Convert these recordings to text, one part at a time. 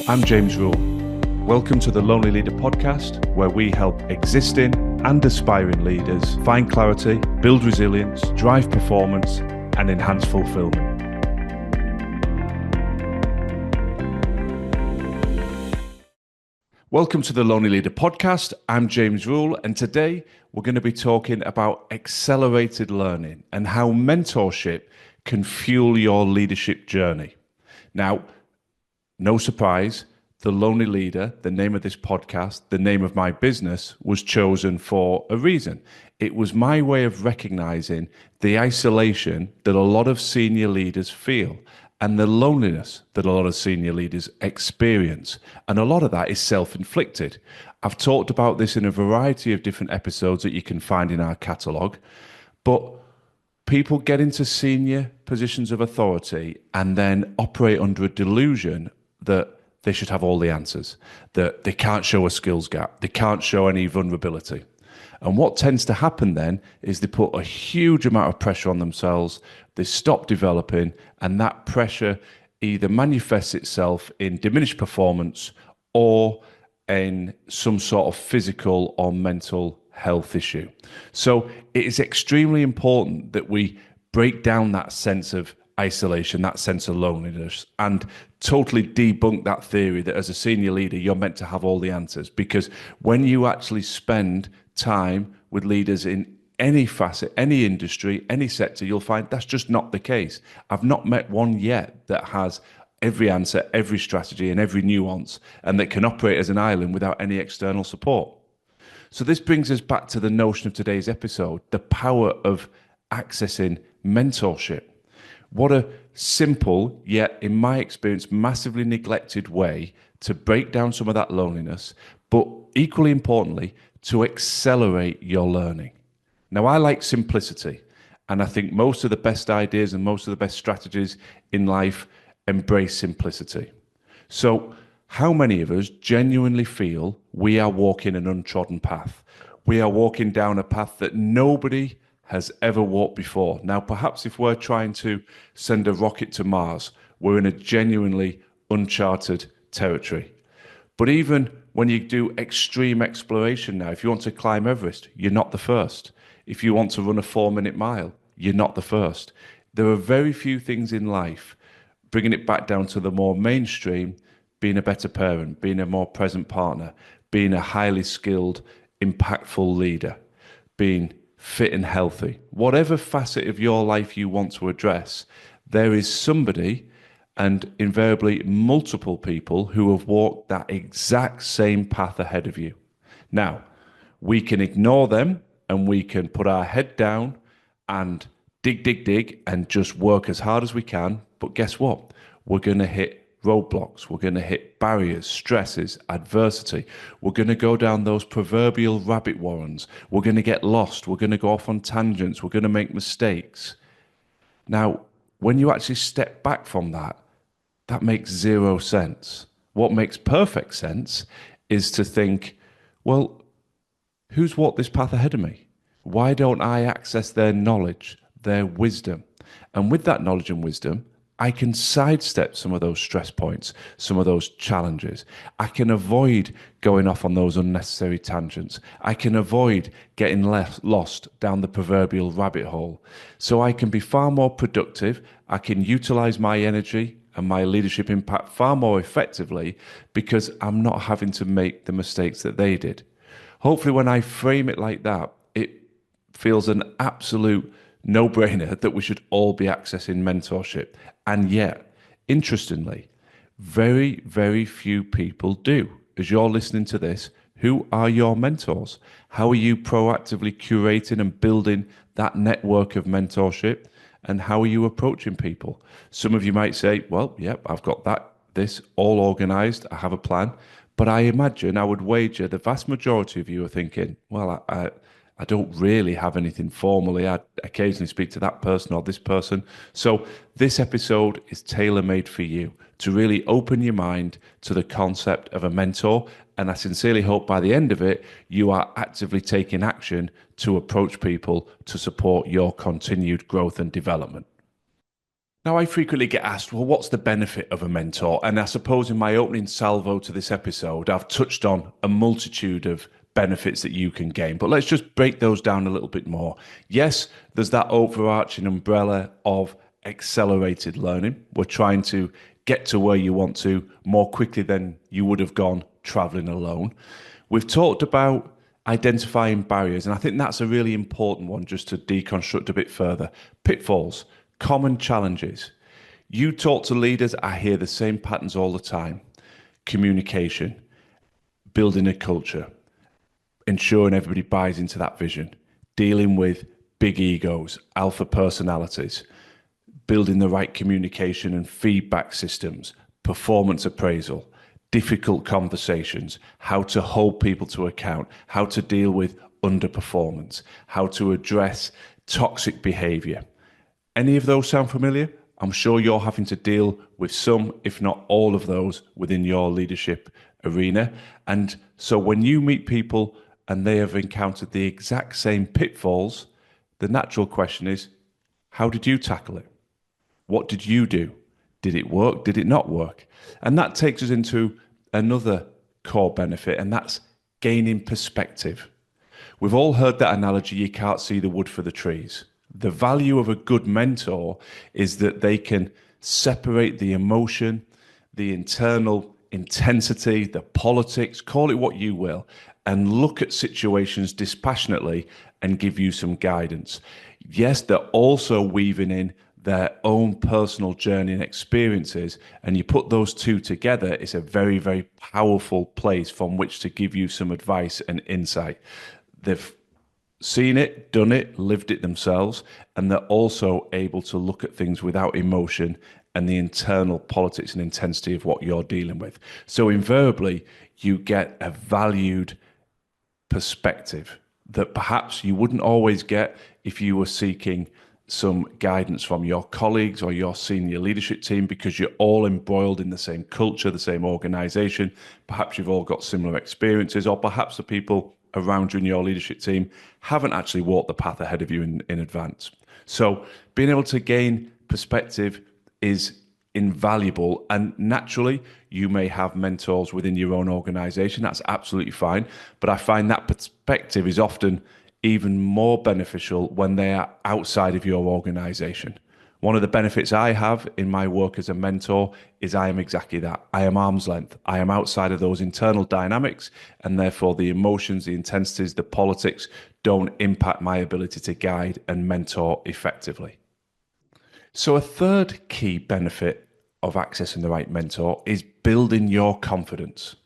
I'm James Rule. Welcome to the Lonely Leader podcast, where we help existing and aspiring leaders find clarity, build resilience, drive performance, and enhance fulfillment. Welcome to the Lonely Leader podcast. I'm James Rule, and today we're going to be talking about accelerated learning and how mentorship can fuel your leadership journey. Now, no surprise, The Lonely Leader, the name of this podcast, the name of my business, was chosen for a reason. It was my way of recognizing the isolation that a lot of senior leaders feel and the loneliness that a lot of senior leaders experience. And a lot of that is self-inflicted. I've talked about this in a variety of different episodes that you can find in our catalogue, but people get into senior positions of authority and then operate under a delusion that they should have all the answers, that they can't show a skills gap, they can't show any vulnerability. And what tends to happen then is they put a huge amount of pressure on themselves, they stop developing, and that pressure either manifests itself in diminished performance or in some sort of physical or mental health issue. So it is extremely important that we break down that sense of isolation, that sense of loneliness, and totally debunk that theory that as a senior leader, you're meant to have all the answers. Because when you actually spend time with leaders in any facet, any industry, any sector, you'll find that's just not the case. I've not met one yet that has every answer, every strategy, and every nuance, and that can operate as an island without any external support. So this brings us back to the notion of today's episode, the power of accessing mentorship. What a simple, yet in my experience, massively neglected way to break down some of that loneliness, but equally importantly, to accelerate your learning. Now, I like simplicity, and I think most of the best ideas and most of the best strategies in life embrace simplicity. So, how many of us genuinely feel we are walking an untrodden path? We are walking down a path that nobody has ever walked before. Now, perhaps if we're trying to send a rocket to Mars, we're in a genuinely uncharted territory. But even when you do extreme exploration now, if you want to climb Everest, you're not the first. If you want to run a 4-minute mile, you're not the first. There are very few things in life, bringing it back down to the more mainstream, being a better parent, being a more present partner, being a highly skilled, impactful leader, being fit and healthy. Whatever facet of your life you want to address, there is somebody, and invariably multiple people, who have walked that exact same path ahead of you. Now, we can ignore them and we can put our head down and dig, and just work as hard as we can. But guess what? We're going to hit roadblocks, we're going to hit barriers, stresses, adversity. We're going to go down those proverbial rabbit warrens. We're going to get lost. We're going to go off on tangents. We're going to make mistakes. Now, when you actually step back from that, that makes zero sense. What makes perfect sense is to think, well, who's walked this path ahead of me? Why don't I access their knowledge, their wisdom? And with that knowledge and wisdom, I can sidestep some of those stress points, some of those challenges. I can avoid going off on those unnecessary tangents. I can avoid getting lost down the proverbial rabbit hole. So I can be far more productive. I can utilize my energy and my leadership impact far more effectively because I'm not having to make the mistakes that they did. Hopefully, when I frame it like that, it feels an absolute no-brainer that we should all be accessing mentorship. And yet, interestingly, very, very few people do. As you're listening to this, who are your mentors? How are you proactively curating and building that network of mentorship? And how are you approaching people? Some of you might say, well, yep, I've got this all organized. I have a plan. But I imagine, I would wager the vast majority of you are thinking, well, I don't really have anything formally. I occasionally speak to that person or this person. So this episode is tailor-made for you to really open your mind to the concept of a mentor. And I sincerely hope by the end of it, you are actively taking action to approach people to support your continued growth and development. Now, I frequently get asked, well, what's the benefit of a mentor? And I suppose in my opening salvo to this episode, I've touched on a multitude of benefits that you can gain. But let's just break those down a little bit more. Yes, there's that overarching umbrella of accelerated learning. We're trying to get to where you want to more quickly than you would have gone traveling alone. We've talked about identifying barriers, and I think that's a really important one just to deconstruct a bit further. Pitfalls, common challenges. You talk to leaders, I hear the same patterns all the time. Communication, building a culture, ensuring everybody buys into that vision, dealing with big egos, alpha personalities, building the right communication and feedback systems, performance appraisal, difficult conversations, how to hold people to account, how to deal with underperformance, how to address toxic behavior. Any of those sound familiar? I'm sure you're having to deal with some, if not all of those within your leadership arena. And so when you meet people and they have encountered the exact same pitfalls, the natural question is, how did you tackle it? What did you do? Did it work? Did it not work? And that takes us into another core benefit, and that's gaining perspective. We've all heard that analogy, you can't see the wood for the trees. The value of a good mentor is that they can separate the emotion, the internal intensity, the politics, call it what you will, and look at situations dispassionately and give you some guidance. Yes, they're also weaving in their own personal journey and experiences, and you put those two together, it's a very, very powerful place from which to give you some advice and insight. They've seen it, done it, lived it themselves, and they're also able to look at things without emotion and the internal politics and intensity of what you're dealing with. So invariably, you get a valued perspective that perhaps you wouldn't always get if you were seeking some guidance from your colleagues or your senior leadership team, because you're all embroiled in the same culture, the same organization. Perhaps you've all got similar experiences, or perhaps the people around you in your leadership team haven't actually walked the path ahead of you in advance. So being able to gain perspective is invaluable, and naturally you may have mentors within your own organization. That's absolutely fine, but I find that perspective is often even more beneficial when they are outside of your organization. One of the benefits I have in my work as a mentor is I am exactly that. I am arm's length. I am outside of those internal dynamics, and therefore the emotions, the intensities, the politics don't impact my ability to guide and mentor effectively. So a third key benefit of accessing the right mentor is building your confidence.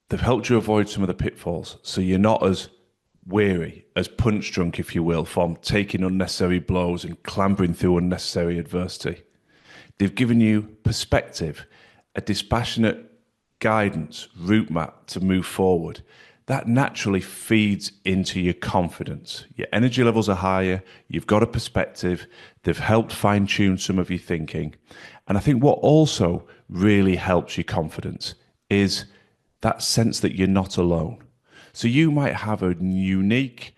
They've helped you avoid some of the pitfalls, so you're not as weary, as punch drunk, if you will, from taking unnecessary blows and clambering through unnecessary adversity. They've given you perspective, a dispassionate guidance, route map to move forward. That naturally feeds into your confidence. Your energy levels are higher, you've got a perspective, they've helped fine tune some of your thinking. And I think what also really helps your confidence is that sense that you're not alone. So you might have a unique,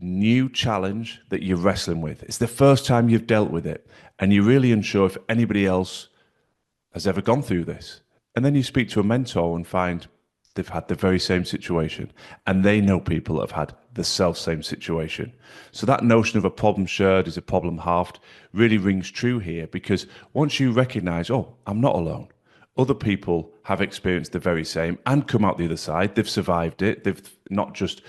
new challenge that you're wrestling with. It's the first time you've dealt with it, and you're really unsure if anybody else has ever gone through this. And then you speak to a mentor and find they've had the very same situation, and they know people that have had the self-same situation. So that notion of a problem shared is a problem halved really rings true here, because once you recognize, oh, I'm not alone. Other people have experienced the very same and come out the other side. They've survived it. They've not just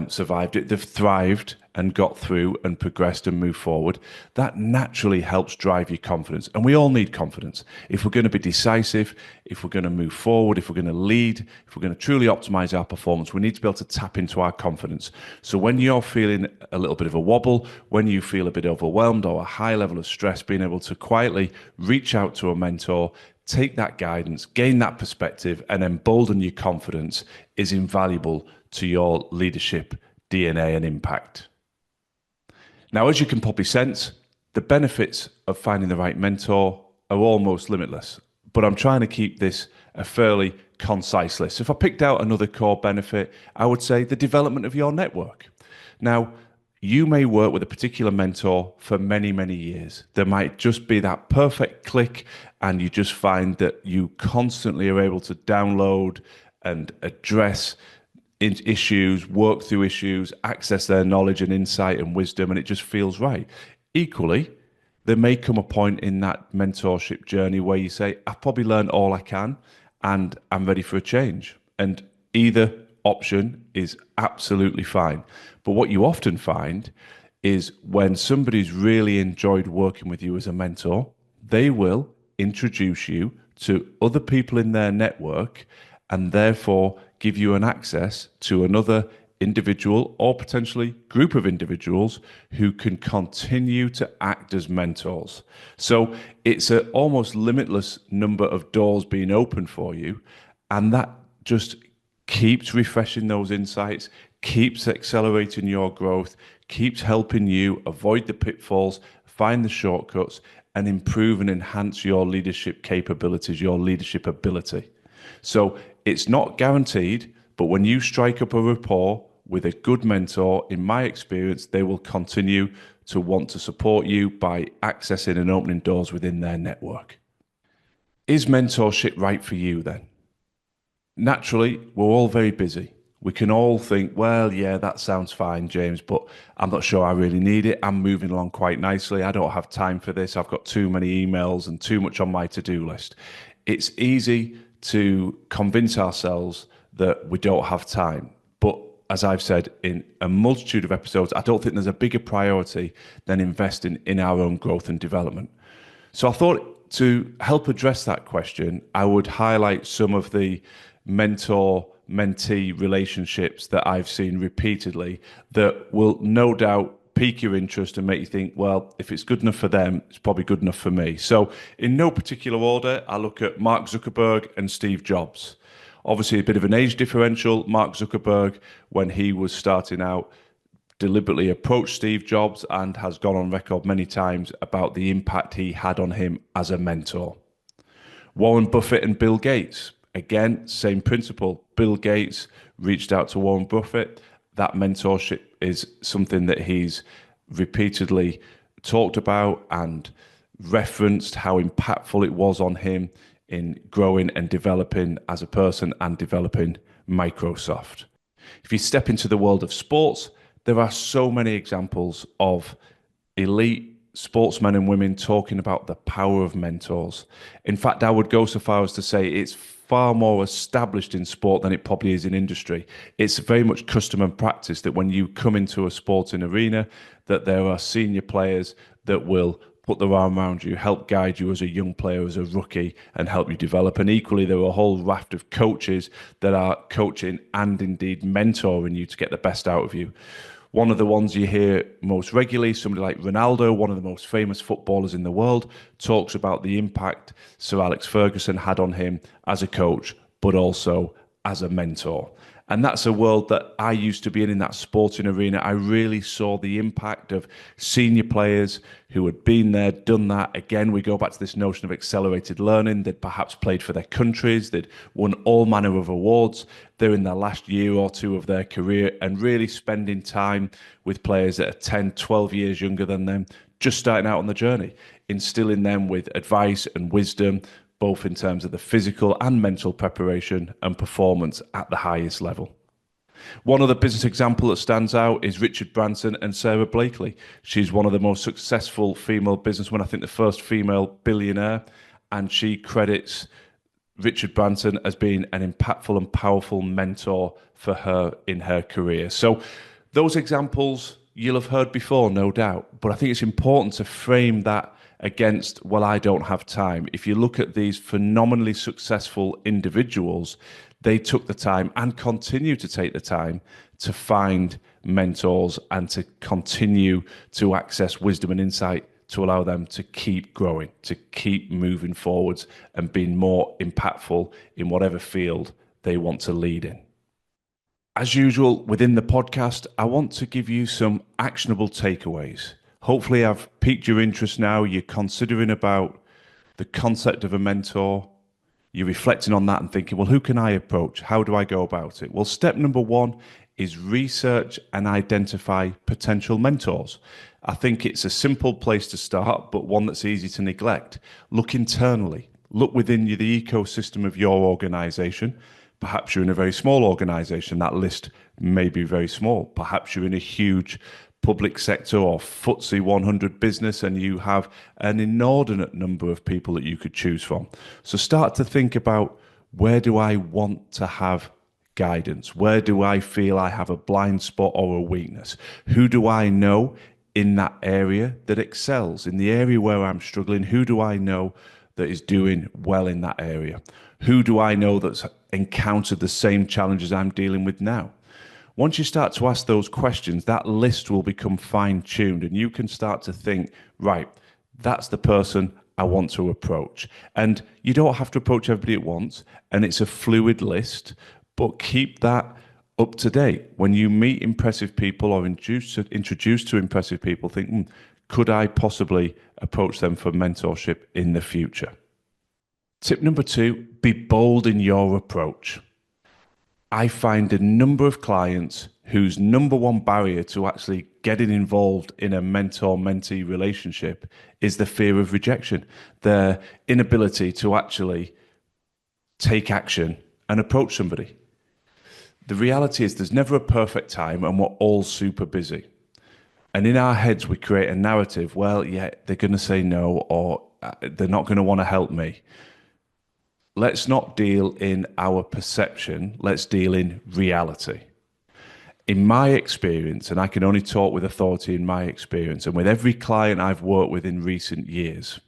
survived it, they've thrived and got through and progressed and moved forward. That naturally helps drive your confidence. And we all need confidence. If we're going to be decisive, if we're going to move forward, if we're going to lead, if we're going to truly optimize our performance, we need to be able to tap into our confidence. So when you're feeling a little bit of a wobble, when you feel a bit overwhelmed or a high level of stress, being able to quietly reach out to a mentor, take that guidance, gain that perspective, and embolden your confidence is invaluable to your leadership DNA and impact. Now, as you can probably sense, the benefits of finding the right mentor are almost limitless, but I'm trying to keep this a fairly concise list. If I picked out another core benefit, I would say the development of your network. Now, You may work with a particular mentor for many, many years. There might just be that perfect click, and you just find that you constantly are able to download and address issues, work through issues, access their knowledge and insight and wisdom, and it just feels right. Equally, there may come a point in that mentorship journey where you say, I've probably learned all I can and I'm ready for a change. And either option is absolutely fine. But what you often find is when somebody's really enjoyed working with you as a mentor, they will introduce you to other people in their network and therefore give you an access to another individual or potentially group of individuals who can continue to act as mentors. So it's an almost limitless number of doors being open for you, and that just keeps refreshing those insights, keeps accelerating your growth, keeps helping you avoid the pitfalls, find the shortcuts, and improve and enhance your leadership capabilities, your leadership ability. So it's not guaranteed, but when you strike up a rapport with a good mentor, in my experience, they will continue to want to support you by accessing and opening doors within their network. Is mentorship right for you then? Naturally, we're all very busy. We can all think, well, yeah, that sounds fine, James, but I'm not sure I really need it. I'm moving along quite nicely. I don't have time for this. I've got too many emails and too much on my to-do list. It's easy to convince ourselves that we don't have time. But as I've said in a multitude of episodes, I don't think there's a bigger priority than investing in our own growth and development. So I thought to help address that question, I would highlight some of the mentor-mentee relationships that I've seen repeatedly that will no doubt pique your interest and make you think, well, if it's good enough for them, it's probably good enough for me. So in no particular order, I look at Mark Zuckerberg and Steve Jobs. Obviously, a bit of an age differential. Mark Zuckerberg, when he was starting out, deliberately approached Steve Jobs and has gone on record many times about the impact he had on him as a mentor. Warren Buffett and Bill Gates. Again, same principle. Bill Gates reached out to Warren Buffett. That mentorship is something that he's repeatedly talked about and referenced how impactful it was on him in growing and developing as a person and developing Microsoft. If you step into the world of sports, there are so many examples of elite sportsmen and women talking about the power of mentors. In fact, I would go so far as to say it's far more established in sport than it probably is in industry. It's very much custom and practice that when you come into a sporting arena, that there are senior players that will put their arm around you, help guide you as a young player, as a rookie, and help you develop. And equally, there are a whole raft of coaches that are coaching and indeed mentoring you to get the best out of you. One of the ones you hear most regularly, somebody like Ronaldo, one of the most famous footballers in the world, talks about the impact Sir Alex Ferguson had on him as a coach, but also as a mentor. And that's a world that I used to be in that sporting arena. I really saw the impact of senior players who had been there, done that. Again, we go back to this notion of accelerated learning. They'd perhaps played for their countries. They'd won all manner of awards. They're in the last year or two of their career and really spending time with players that are 10, 12 years younger than them, just starting out on the journey, instilling them with advice and wisdom, both in terms of the physical and mental preparation and performance at the highest level. One other business example that stands out is Richard Branson and Sarah Blakely. She's one of the most successful female businesswomen, I think the first female billionaire, and she credits Richard Branson as being an impactful and powerful mentor for her in her career. So those examples you'll have heard before, no doubt, but I think it's important to frame that against, well, I don't have time. If you look at these phenomenally successful individuals, they took the time and continue to take the time to find mentors and to continue to access wisdom and insight to allow them to keep growing, to keep moving forwards and being more impactful in whatever field they want to lead in. As usual, within the podcast, I want to give you some actionable takeaways. Hopefully, I've piqued your interest now. You're considering about the concept of a mentor. You're reflecting on that and thinking, well, who can I approach? How do I go about it? Well, step number one is research and identify potential mentors. I think it's a simple place to start, but one that's easy to neglect. Look internally, look within the ecosystem of your organization. Perhaps you're in a very small organization. That list may be very small. Perhaps you're in a huge public sector or FTSE 100 business and you have an inordinate number of people that you could choose from. So start to think about, where do I want to have guidance? Where do I feel I have a blind spot or a weakness? Who do I know in that area that excels? In the area where I'm struggling, who do I know that is doing well in that area? Who do I know that's encountered the same challenges I'm dealing with now? Once you start to ask those questions, that list will become fine-tuned and you can start to think, right, that's the person I want to approach. And you don't have to approach everybody at once, and it's a fluid list, but keep that up to date. When you meet impressive people or introduced to impressive people, think, could I possibly approach them for mentorship in the future? Tip number 2, be bold in your approach. I find a number of clients whose number one barrier to actually getting involved in a mentor-mentee relationship is the fear of rejection, their inability to actually take action and approach somebody. The reality is there's never a perfect time and we're all super busy. And in our heads, we create a narrative, well, yeah, they're going to say no, or they're not going to want to help me. Let's not deal in our perception. Let's deal in reality. In my experience, and I can only talk with authority in my experience, and with every client I've worked with in recent years,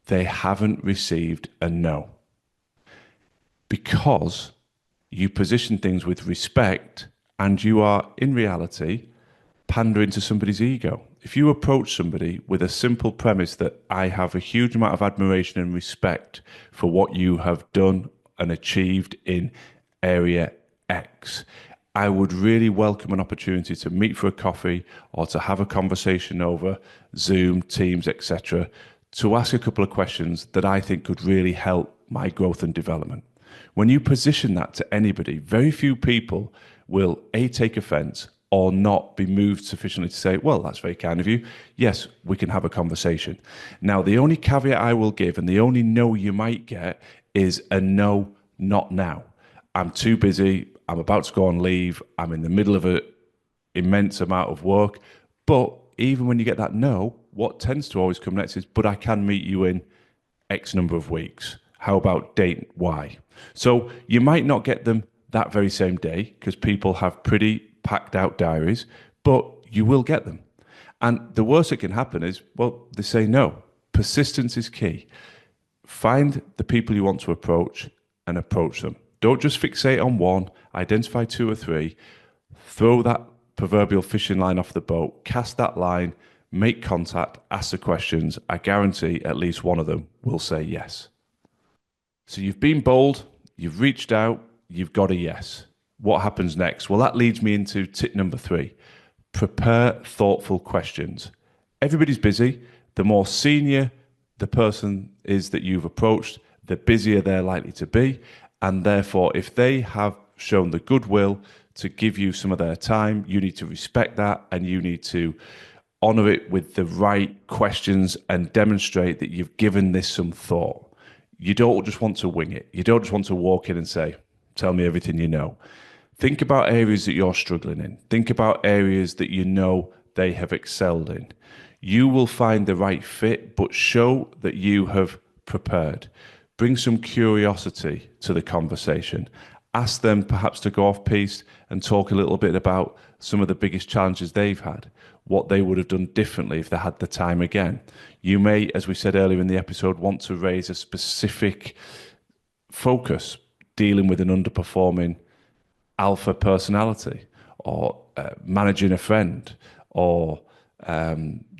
they haven't received a no. Because you position things with respect and you are, in reality, pandering to somebody's ego. If you approach somebody with a simple premise that I have a huge amount of admiration and respect for what you have done and achieved in area X, I would really welcome an opportunity to meet for a coffee or to have a conversation over Zoom, Teams, etc., to ask a couple of questions that I think could really help my growth and development. When you position that to anybody, very few people will A, take offense, or not be moved sufficiently to say, well, that's very kind of you. Yes, we can have a conversation. Now, the only caveat I will give, and the only no you might get, is a no, not now. I'm too busy. I'm about to go on leave. I'm in the middle of an immense amount of work. But even when you get that no, what tends to always come next is, but I can meet you in X number of weeks. How about date Y? So you might not get them that very same day because people have pretty packed out diaries, but you will get them. And the worst that can happen is, well, they say no. Persistence is key. Find the people you want to approach and approach them. Don't just fixate on one, identify 2 or 3, throw that proverbial fishing line off the boat, cast that line, make contact, ask the questions. I guarantee at least one of them will say yes. So you've been bold, you've reached out, you've got a yes. What happens next? Well, that leads me into tip number 3. Prepare thoughtful questions. Everybody's busy. The more senior the person is that you've approached, the busier they're likely to be. And therefore, if they have shown the goodwill to give you some of their time, you need to respect that and you need to honor it with the right questions and demonstrate that you've given this some thought. You don't just want to wing it. You don't just want to walk in and say, tell me everything you know. Think about areas that you're struggling in. Think about areas that you know they have excelled in. You will find the right fit, but show that you have prepared. Bring some curiosity to the conversation. Ask them perhaps to go off piece and talk a little bit about some of the biggest challenges they've had, what they would have done differently if they had the time again. You may, as we said earlier in the episode, want to raise a specific focus dealing with an underperforming alpha personality, or managing a friend, or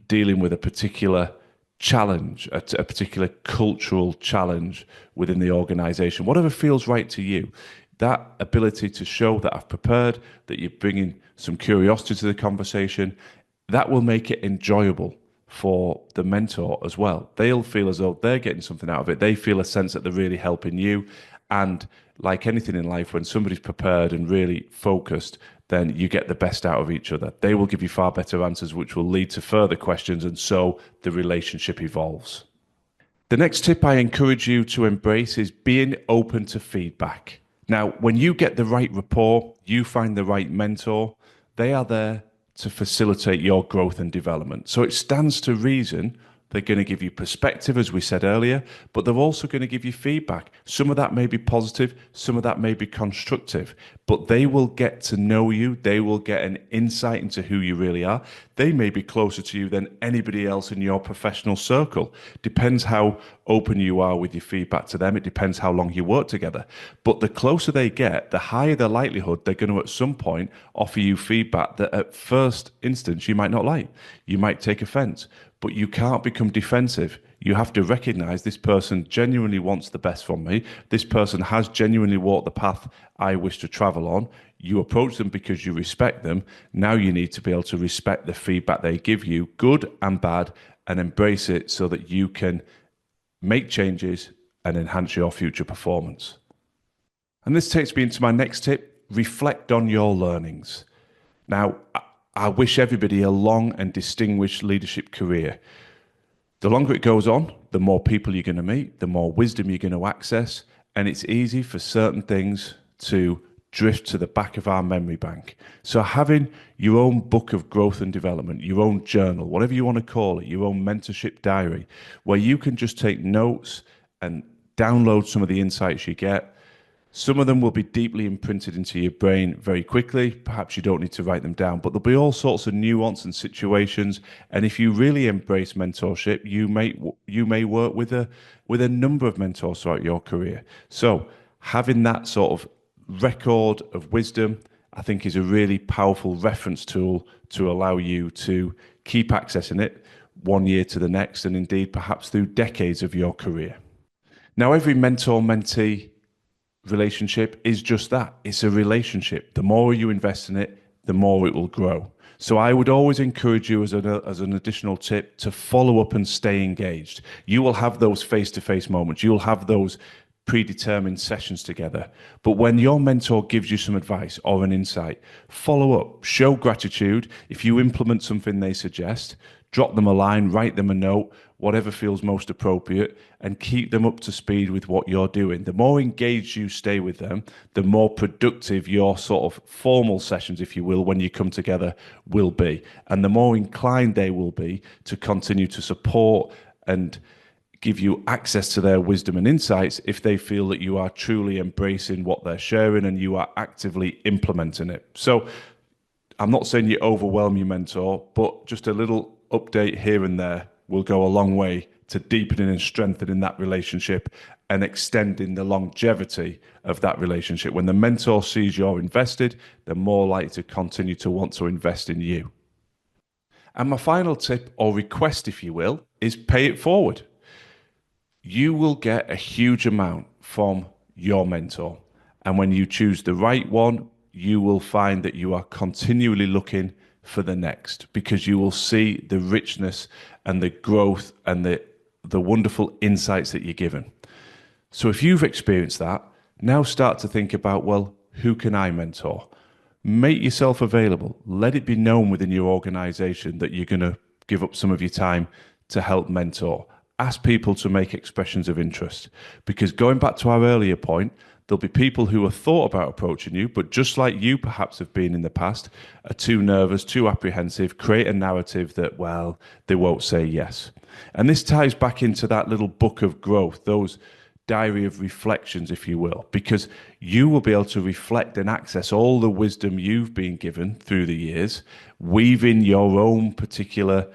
dealing with a particular challenge, a particular cultural challenge within the organization, whatever feels right to you. That ability to show that I've prepared, that you're bringing some curiosity to the conversation, that will make it enjoyable for the mentor as well. They'll feel as though they're getting something out of it. They feel a sense that they're really helping you. And like anything in life, when somebody's prepared and really focused, then you get the best out of each other. They will give you far better answers, which will lead to further questions, and so the relationship evolves. The next tip I encourage you to embrace is being open to feedback. Now, when you get the right rapport, you find the right mentor, they are there to facilitate your growth and development. So it stands to reason they're going to give you perspective, as we said earlier, but they're also going to give you feedback. Some of that may be positive, some of that may be constructive, but they will get to know you. They will get an insight into who you really are. They may be closer to you than anybody else in your professional circle. Depends how open you are with your feedback to them. It depends how long you work together. But the closer they get, the higher the likelihood they're going to at some point offer you feedback that at first instance you might not like. You might take offense. But you can't become defensive. You have to recognize this person genuinely wants the best from me. This person has genuinely walked the path I wish to travel on. You approach them because you respect them. Now you need to be able to respect the feedback they give you, good and bad, and embrace it so that you can make changes and enhance your future performance. And this takes me into my next tip: reflect on your learnings. Now, I wish everybody a long and distinguished leadership career. The longer it goes on, the more people you're going to meet, the more wisdom you're going to access, and it's easy for certain things to drift to the back of our memory bank. So having your own book of growth and development, your own journal, whatever you want to call it, your own mentorship diary, where you can just take notes and download some of the insights you get. Some of them will be deeply imprinted into your brain very quickly. Perhaps you don't need to write them down, but there'll be all sorts of nuance and situations. And if you really embrace mentorship, you may work with a number of mentors throughout your career. So having that sort of record of wisdom, I think, is a really powerful reference tool to allow you to keep accessing it one year to the next, and indeed perhaps through decades of your career. Now, every mentor-mentee relationship is just that. It's a relationship. The more you invest in it, the more it will grow. So I would always encourage you, as an additional tip, to follow up and stay engaged. You will have those face-to-face moments. You'll have those predetermined sessions together. But when your mentor gives you some advice or an insight, follow up, show gratitude. If you implement something they suggest, drop them a line, write them a note, whatever feels most appropriate, and keep them up to speed with what you're doing. The more engaged you stay with them, the more productive your sort of formal sessions, if you will, when you come together will be. And the more inclined they will be to continue to support and give you access to their wisdom and insights if they feel that you are truly embracing what they're sharing and you are actively implementing it. So I'm not saying you overwhelm your mentor, but just a little update here and there will go a long way to deepening and strengthening that relationship and extending the longevity of that relationship. When the mentor sees you're invested, they're more likely to continue to want to invest in you. And my final tip, or request if you will, is pay it forward. You will get a huge amount from your mentor. And when you choose the right one, you will find that you are continually looking for the next, because you will see the richness and the growth and the wonderful insights that you're given. So if you've experienced that, now start to think about, well, who can I mentor? Make yourself available. Let it be known within your organization that you're going to give up some of your time to help mentor. Ask people to make expressions of interest, because going back to our earlier point, there'll be people who have thought about approaching you, but just like you perhaps have been in the past, are too nervous, too apprehensive, create a narrative that, well, they won't say yes. And this ties back into that little book of growth, those diary of reflections, if you will, because you will be able to reflect and access all the wisdom you've been given through the years, weave in your own particular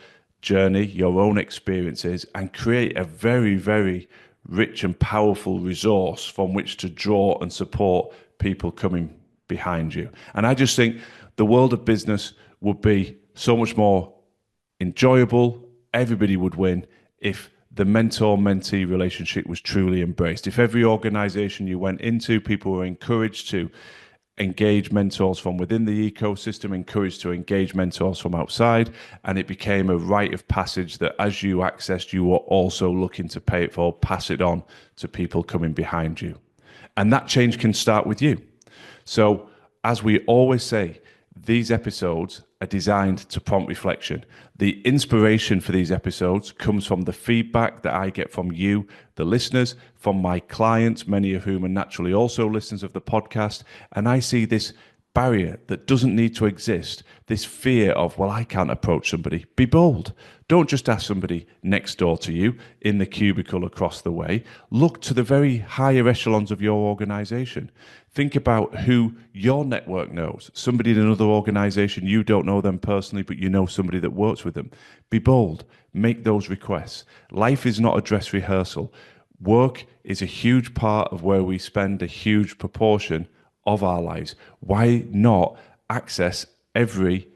journey, your own experiences, and create a very, very rich and powerful resource from which to draw and support people coming behind you. And I just think the world of business would be so much more enjoyable. Everybody would win if the mentor-mentee relationship was truly embraced. If every organization you went into, people were encouraged to engage mentors from within the ecosystem, encouraged to engage mentors from outside, and it became a rite of passage that as you accessed, you were also looking to pay it forward, pass it on to people coming behind you. And that change can start with you. So, as we always say, these episodes are designed to prompt reflection. The inspiration for these episodes comes from the feedback that I get from you, the listeners, from my clients, many of whom are naturally also listeners of the podcast. And I see this barrier that doesn't need to exist, this fear of, well, I can't approach somebody. Be bold. Don't just ask somebody next door to you in the cubicle across the way. Look to the very higher echelons of your organization. Think about who your network knows. Somebody in another organization, you don't know them personally, but you know somebody that works with them. Be bold. Make those requests. Life is not a dress rehearsal. Work is a huge part of where we spend a huge proportion of our lives. Why not access every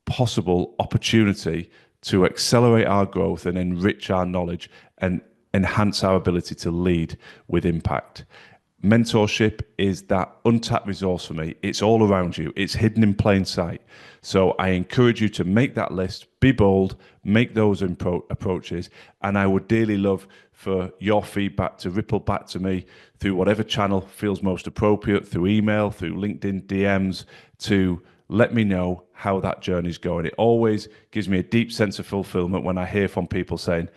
possible opportunity to accelerate our growth and enrich our knowledge and enhance our ability to lead with impact? Mentorship is that untapped resource for me. It's all around you. It's hidden in plain sight. So I encourage you to make that list, be bold, make those approaches, and I would dearly love for your feedback to ripple back to me through whatever channel feels most appropriate, through email, through LinkedIn DMs, to let me know how that journey's going. It always gives me a deep sense of fulfillment when I hear from people saying,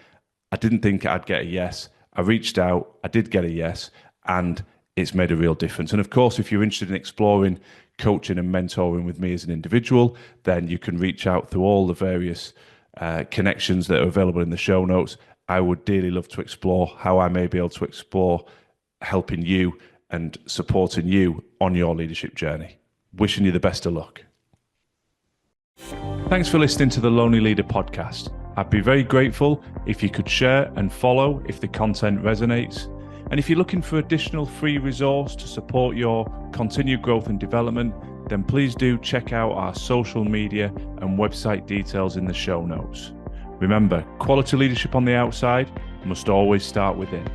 I didn't think I'd get a yes. I reached out, I did get a yes, and it's made a real difference. And of course, if you're interested in exploring coaching and mentoring with me as an individual, then you can reach out through all the various connections that are available in the show notes. I would dearly love to explore how I may be able to explore helping you and supporting you on your leadership journey. Wishing you the best of luck. Thanks for listening to the Lonely Leader podcast. I'd be very grateful if you could share and follow if the content resonates. And if you're looking for additional free resource to support your continued growth and development, then please do check out our social media and website details in the show notes. Remember, quality leadership on the outside must always start within.